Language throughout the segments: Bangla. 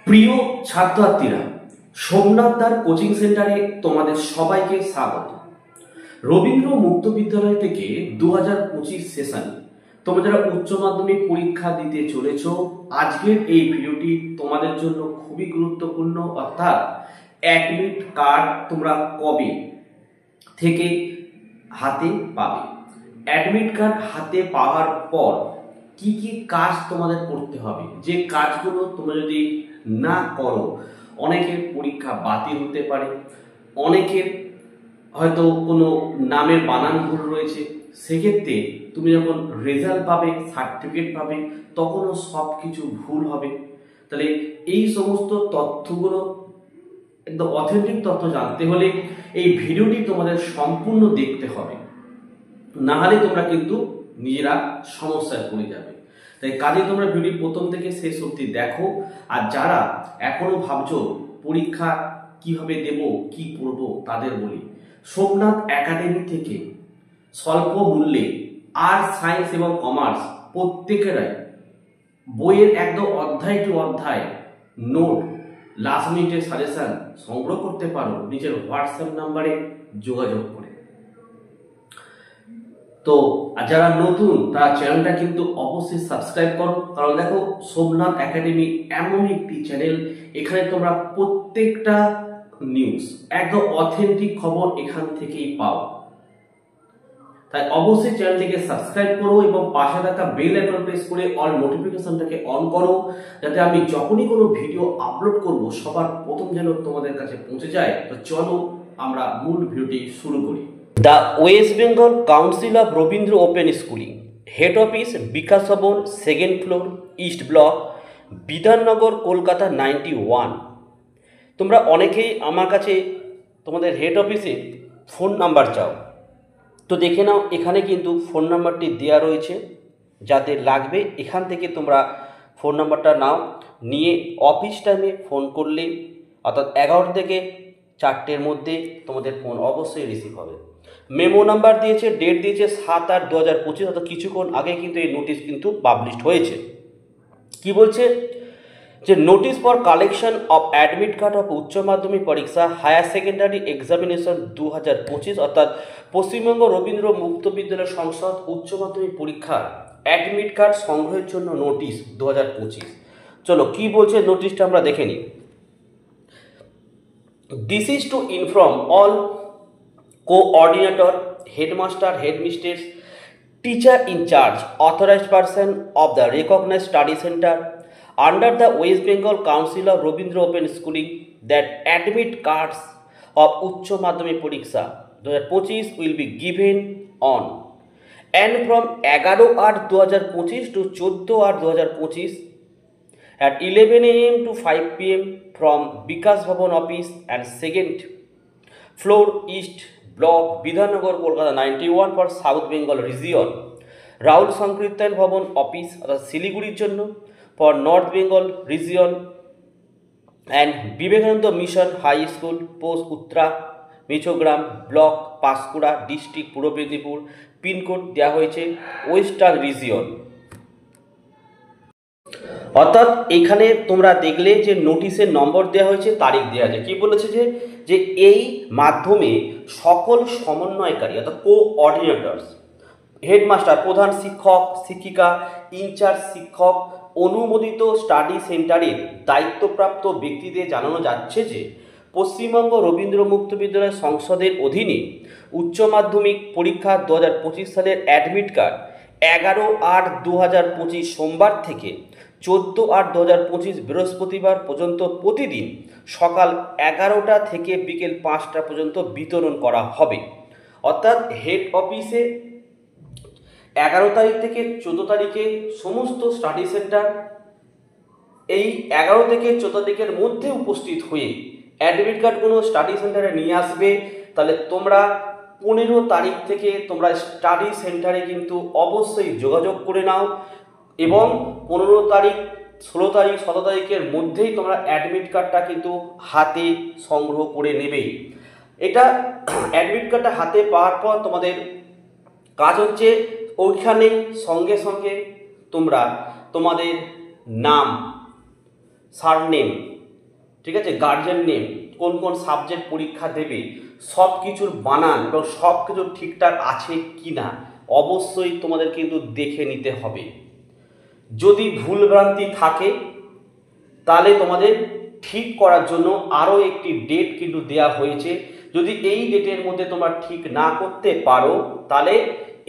প্রিয় ছাত্রছাত্রীরা, সোমনাথ দার কোচিং সেন্টারে তোমাদের সবাইকে স্বাগত। রবীন্দ্র মুক্ত বিদ্যালয় থেকে 2025 সেশনে তোমরা যারা উচ্চ মাধ্যমিক পরীক্ষা দিতে চলেছ, আজকের এই ভিডিওটি তোমাদের জন্য খুবই গুরুত্বপূর্ণ। অর্থাৎ অ্যাডমিট কার্ড তোমরা কবে থেকে হাতে পাবে, অ্যাডমিট কার্ড হাতে পাওয়ার পর কি কি কাজ তোমাদের করতে হবে, যে কাজগুলো তোমরা যদি না করো অনেকের পরীক্ষা বাতিল হতে পারে, অনেকের হয়তো কোনো নামের বানান ভুল রয়েছে, সেক্ষেত্রে তুমি যখন রেজাল্ট পাবে, সার্টিফিকেট পাবে, তখনও সব কিছু ভুল হবে। তাহলে এই সমস্ত তথ্যগুলো একদম অথেন্টিক তথ্য জানতে হলে এই ভিডিওটি তোমাদের সম্পূর্ণ দেখতে হবে, না হলে তোমরা কিন্তু নিজেরা সমস্যায় পড়ে যাবে। তাই কাজে তোমরা ভিডিও প্রথম থেকে শেষ অবধি দেখো। আর যারা এখনো ভাবছো পরীক্ষা কিভাবে দেব, কি করব, তাদের বলি, সোমনাথ একাডেমি থেকে স্বল্প মূল্যে আর্টস, সায়েন্স এবং কমার্স প্রত্যেকেরাই বইয়ের একদম অধ্যায় টু অধ্যায় নোট, লাস্ট মিনিটের সাজেশন সংগ্রহ করতে পারো নিজের হোয়াটসঅ্যাপ নাম্বারে যোগাযোগ করে। তো যারা নতুন তারা চ্যানেলটা কিন্তু অবশ্যই সাবস্ক্রাইব করো, কারণ দেখো সোমনাথ একাডেমি এমন একটি চ্যানেল, এখানে তোমরা প্রত্যেকটা নিউজ একদম অথেন্টিক খবর এখান থেকেই পাও। তাই অবশ্যই চ্যানেলটিকে সাবস্ক্রাইব করো এবং পাশে থাকা বেল আইকন প্রেস করে অল নোটিফিকেশনটাকে অন করো, যাতে আমি যখনই কোনো ভিডিও আপলোড করব সবার প্রথম যেন তোমাদের কাছে পৌঁছে যায়। তো চলো আমরা মূল ভিডিওটি শুরু করি। The West Bengal council of Rabindra open schooling, head office Bikash Bhavan, second floor, east block, Bidhannagar, Kolkata 91। তোমরা অনেকেই আমার কাছে তোমাদের হেড অফিসে ফোন নাম্বার চাও, তো দেখে নাও এখানে কিন্তু ফোন নাম্বারটি দেওয়া রয়েছে, যাদের লাগবে এখান থেকে তোমরা ফোন নাম্বারটা নাও, নিয়ে অফিস টাইমে ফোন করলে অর্থাৎ 11 থেকে 4টের মধ্যে তোমাদের ফোন অবশ্যই রিসিভ হবে। মেমো নাম্বার দিয়েছে, ডেট দিয়েছে 7/8/2025, অর্থাৎ কিছুক্ষণ আগে কিন্তু এই নোটিশ কিন্তু পাবলিশড হয়েছে। কি বলছে যে notice for collection of admit card of উচ্চ মাধ্যমিক পরীক্ষা হায়ার সেকেন্ডারি এক্সামিনেশন 2025, অর্থাৎ পশ্চিমবঙ্গ রবীন্দ্র মুক্ত বিদ্যালয় সংসদ উচ্চ মাধ্যমিক পরীক্ষার অ্যাডমিট কার্ড সংগ্রহের জন্য নোটিশ 2025। চলো কি বলছে নোটিশটা আমরা দেখে নিই। This is to inform all coordinator, headmaster, headmistress, teacher in charge, authorized person of the recognized study center under the West Bengal Council of Rabindra Open Schooling that admit cards of Uchcha Madhyamik Pariksha 2025 will be given on and from 11/8/2025 to 14/8/2025 at 11 AM to 5 PM from Vikas Bhavan office and second floor, East Block, Bidhannagar, Kolkata 91 for South Bengal region, Rahul Sankirtan Bhavan office অর্থাৎ শিলিগুড়ির জন্য for North Bengal region, and Vivekananda mission high school, post Uttara, Michhogram block, Panskura district, Purba Medinipur, pin code দেওয়া হয়েছে ওয়েস্টার্ন রিজিয়ন। অর্থাৎ এখানে তোমরা দেখলে যে নোটিশের নম্বর দেওয়া হয়েছে, তারিখ দেওয়া আছে। কি বলেছে যে এই মাধ্যমে সকল সমন্বয়কারী অর্থাৎ কোঅর্ডিনেটরস, হেডমাস্টার, প্রধান শিক্ষক, শিক্ষিকা, ইনচার্জ শিক্ষক, অনুমোদিত স্টাডি সেন্টারের দায়িত্বপ্রাপ্ত ব্যক্তিদের জানানো যাচ্ছে যে পশ্চিমবঙ্গ রবীন্দ্র মুক্ত বিদ্যালয় সংসদের অধীনে উচ্চ মাধ্যমিক পরীক্ষা 2025 সালের অ্যাডমিট কার্ড 11/8/2025 সোমবার থেকে 14/8/2025 বৃহস্পতিবার পর্যন্ত প্রতিদিন সকাল 11টা থেকে বিকেল 5টা পর্যন্ত বিতরণ করা হবে। অর্থাৎ হেড অফিসে 11 তারিখ থেকে 14 তারিখে সমস্ত স্টাডি সেন্টার এই 11 থেকে 14 তারিখের মধ্যে উপস্থিত হয়ে অ্যাডমিট কার্ডগুলো স্টাডি সেন্টারে নিয়ে আসবে। তাহলে তোমরা 15 তারিখ থেকে তোমরা স্টাডি সেন্টারে কিন্তু অবশ্যই যোগাযোগ করে নাও এবং 15 তারিখ, 16 তারিখ, 17 তারিখের মধ্যেই তোমরা অ্যাডমিট কার্ডটা কিন্তু হাতে সংগ্রহ করে নেবে। এটা অ্যাডমিট কার্ডটা হাতে পাওয়ার পর তোমাদের কাজ হচ্ছে ওইখানে সঙ্গে সঙ্গে তোমরা তোমাদের নাম, সারনেম, ঠিক আছে, গার্জেন নেম, কোন কোন সাবজেক্ট পরীক্ষা দেবে, সব কিছুর বানান এবং সব কিছু ঠিকঠাক আছে কি না অবশ্যই তোমাদের কিন্তু দেখে নিতে হবে। যদি ভুলভ্রান্তি থাকে তাহলে তোমাদের ঠিক করার জন্য আরও একটি ডেট কিন্তু দেওয়া হয়েছে। যদি এই ডেটের মধ্যে তোমরা ঠিক না করতে পারো তাহলে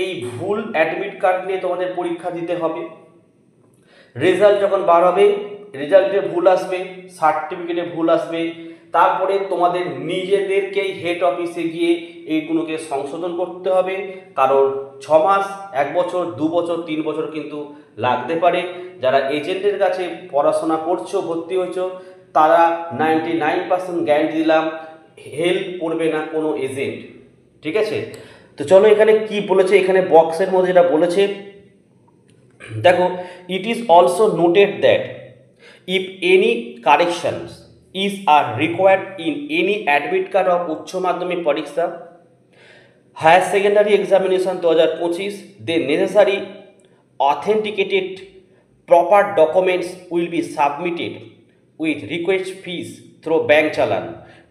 এই ভুল অ্যাডমিট কার্ড নিয়ে তোমাদের পরীক্ষা দিতে হবে। রেজাল্ট যখন বার হবে, রেজাল্টে ভুল আসবে, সার্টিফিকেটে ভুল আসবে, তারপরে তোমাদের নিজেদেরকেই হেড অফিসে গিয়ে এইগুলোকে সংশোধন করতে হবে। কারণ 6 মাস, 1 বছর, 2 বছর, 3 বছর কিন্তু লাগতে পারে। যারা এজেন্টের কাছে পড়াশোনা করছো, ভর্তি হয়েছো, তারা 99% গ্যারান্টি দিলাম হেল্প করবে না কোনো এজেন্ট। ঠিক আছে, তো চলো এখানে কি বলেছে, এখানে বক্সের মধ্যে যেটা বলেছে দেখো, it is also noted that if any corrections is are required in any admit card of উচ্চ মাধ্যমিক পরীক্ষা higher secondary examination 2025, the necessary authenticated proper documents will be submitted with request fees through bank challan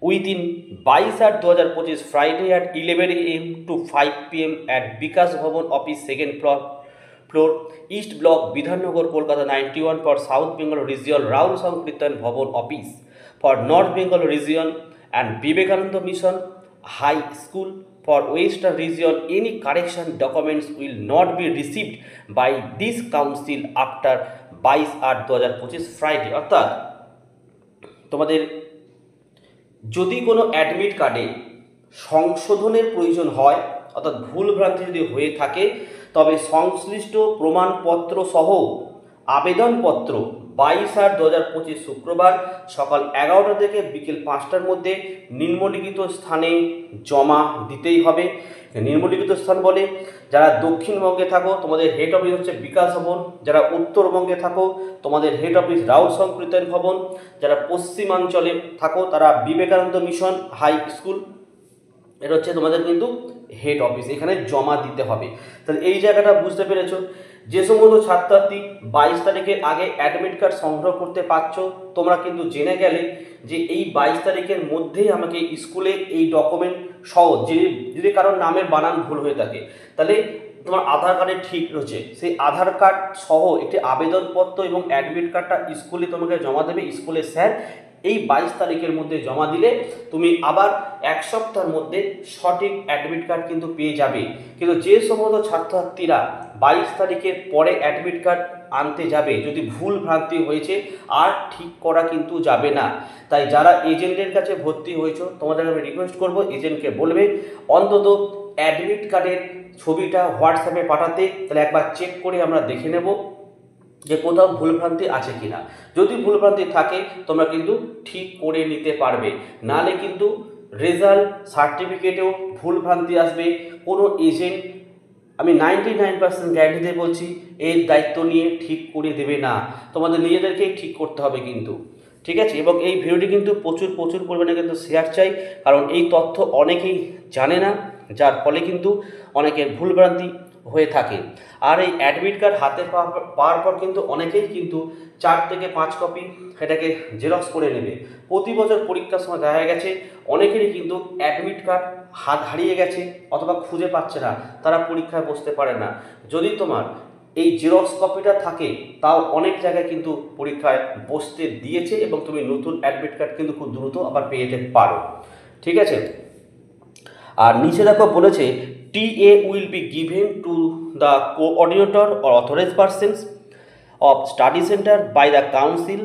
within 22/8/2025 Friday at 11 AM to 5 PM at Vikas Bhavan office, second floor, East Block, Bidhannagar, Kolkata 91 for South Bengal region, Raul Sankirtan Bhavan office for North Bengal region and Vivekananda Mission High School for Western region. Any correction documents will not be received by this council after 22/8/2025 Friday। অর্থাৎ তোমাদের যদি কোনো অ্যাডমিট কার্ডে সংশোধনের প্রয়োজন হয়, অর্থাৎ ভুলভ্রান্তি যদি হয়ে থাকে, তবে সংশ্লিষ্ট প্রমাণপত্র সহ আবেদনপত্র 22/8/2025 শুক্রবার সকাল 11টা থেকে বিকেল 5টার মধ্যে নিম্নলিখিত স্থানে জমা দিতেই হবে। নিম্নলিখিত স্থান বলে, যারা দক্ষিণবঙ্গে থাকো তোমাদের হেড অফিস হচ্ছে বিকাশ ভবন, যারা উত্তরবঙ্গে থাকো তোমাদের হেড অফিস রাউল সংকীর্তন ভবন, যারা পশ্চিমাঞ্চলে থাকো তারা বিবেকানন্দ মিশন হাই স্কুল, এটা হচ্ছে তোমাদের কিন্তু হেড অফিস, এখানে জমা দিতে হবে। তাহলে এই জায়গাটা বুঝতে পেরেছো। যে সমস্ত ছাত্রছাত্রী 22 তারিখের আগে অ্যাডমিট কার্ড সংগ্রহ করতে পারছো, তোমরা কিন্তু জেনে গেলে যে এই 22 তারিখের মধ্যেই আমাকে স্কুলে এই ডকুমেন্ট সহ, যদি কারোর নামের বানান ভুল হয়ে থাকে তাহলে তোমার আধার কার্ডে ঠিক রয়েছে, সেই আধার কার্ড সহ একটি আবেদনপত্র এবং অ্যাডমিট কার্ডটা স্কুলে তোমাকে জমা দেবে স্কুলের স্যার। এই 22 তারিখের মধ্যে জমা দিলে তুমি আবার 1 সপ্তাহের মধ্যে সঠিক অ্যাডমিট কার্ড কিন্তু পেয়ে যাবে। কিন্তু যে সমস্ত ছাত্রছাত্রীরা 22 তারিখের পরে অ্যাডমিট কার্ড আনতে যাবে, যদি ভুল ভ্রান্তি হয়েছে আর ঠিক করা কিন্তু যাবে না। তাই যারা এজেন্টের কাছে ভর্তি হয়েছো তোমাদের আমি রিকোয়েস্ট করব, এজেন্টকে বলবে অন্তত অ্যাডমিট কার্ডের ছবিটা হোয়াটসঅ্যাপে পাঠাতে, তাহলে একবার চেক করে আমরা দেখে নেব যে কোথাও ভুলভ্রান্তি আছে কিনা। যদি ভুলভ্রান্তি থাকে তোমরা কিন্তু ঠিক করে নিতে পারবে, নাহলে কিন্তু রেজাল্ট সার্টিফিকেটেও ভুলভ্রান্তি আসবে। কোনো এজেন্ট, আমি 99% গ্যারান্টি দিয়ে বলছি, এর দায়িত্ব নিয়ে ঠিক করে দেবে না, তোমাদের নিজেদেরকেই ঠিক করতে হবে কিন্তু। ঠিক আছে, এবং এই ভিডিওটি কিন্তু প্রচুর পরিমাণে কিন্তু শেয়ার চাই, কারণ এই তথ্য অনেকেই জানে না, যার ফলে কিন্তু অনেকের ভুলভ্রান্তি হয়ে থাকে। আর এই অ্যাডমিট কার্ড হাতে পাওয়ার পর কিন্তু অনেকেই কিন্তু 4 থেকে 5 কপি সেটাকে জেরক্স করে নেবে। প্রতি বছর পরীক্ষার সময় দেখা গেছে অনেকেরই কিন্তু অ্যাডমিট কার্ড হারিয়ে গেছে অথবা খুঁজে পাচ্ছে না, তারা পরীক্ষায় বসতে পারে না। যদি তোমার এই জেরক্স কপিটা থাকে তাও অনেক জায়গায় কিন্তু পরীক্ষায় বসতে দিয়েছে এবং তুমি নতুন অ্যাডমিট কার্ড কিন্তু খুব দ্রুত আবার পেয়ে যেতে পারো। ঠিক আছে, আর নিচে দেখো বলেছে TA will be given to the coordinator or authorized persons of study center by the council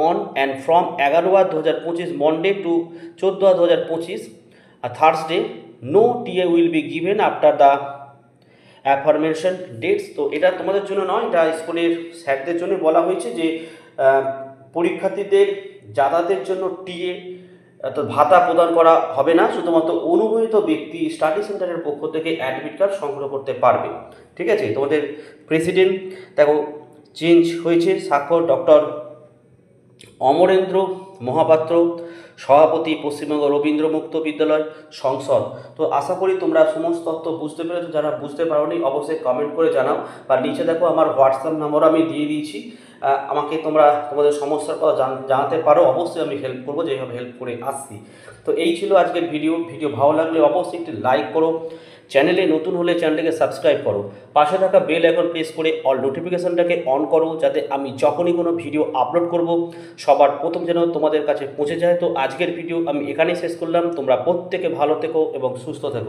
on and from 11/2025 Monday to 14/2025 Thursday. No TA will be given after the aforementioned dates। তো এটা তোমাদের জন্য নয়, এটা স্কুলের স্যারদের জন্য বলা হয়েছে যে পরীক্ষার্থীদের যাতায়াতের জন্য টিএ ভাতা প্রদান করা হবে না, শুধুমাত্র অনুমোদিত ব্যক্তি স্টাডি সেন্টারের পক্ষ থেকে অ্যাডমিট কার্ড সংগ্রহ করতে পারবে। ঠিক আছে, তোমাদের প্রেসিডেন্ট দেখো চেঞ্জ হয়েছে, স্বাক্ষর ডক্টর অমরেন্দ্র মহাপাত্র, সভাপতি পশ্চিমবঙ্গ রবীন্দ্র মুক্ত বিদ্যালয় সংসদ। তো আশা করি তোমরা সমস্ত তথ্য বুঝতে পেরেছো, যারা বুঝতে পারোনি অবশ্যই কমেন্ট করে জানাও, বা নিচে দেখো আমার হোয়াটসঅ্যাপ নাম্বার আমি দিয়ে দিয়েছি, আমাকে তোমরা তোমাদের সমস্যার কথা জানাতে পারো, অবশ্যই আমি হেল্প করবো, যেভাবে হেল্প করে আসছি। তো এই ছিল আজকের ভিডিও ভালো লাগলে অবশ্যই একটি লাইক করো, চ্যানেলে নতুন হলে চ্যানেলটাকে সাবস্ক্রাইব করো, পাশে থাকা বেল আইকন প্রেস করে অল নোটিফিকেশনটাকে অন করো, যাতে আমি যখনই কোনো ভিডিও আপলোড করব সবার প্রথম যেন তোমাদের কাছে পৌঁছে যায়। তো আজকের ভিডিও আমি এখানেই শেষ করলাম। তোমরা প্রত্যেকে ভালো থেকো এবং সুস্থ থেকো।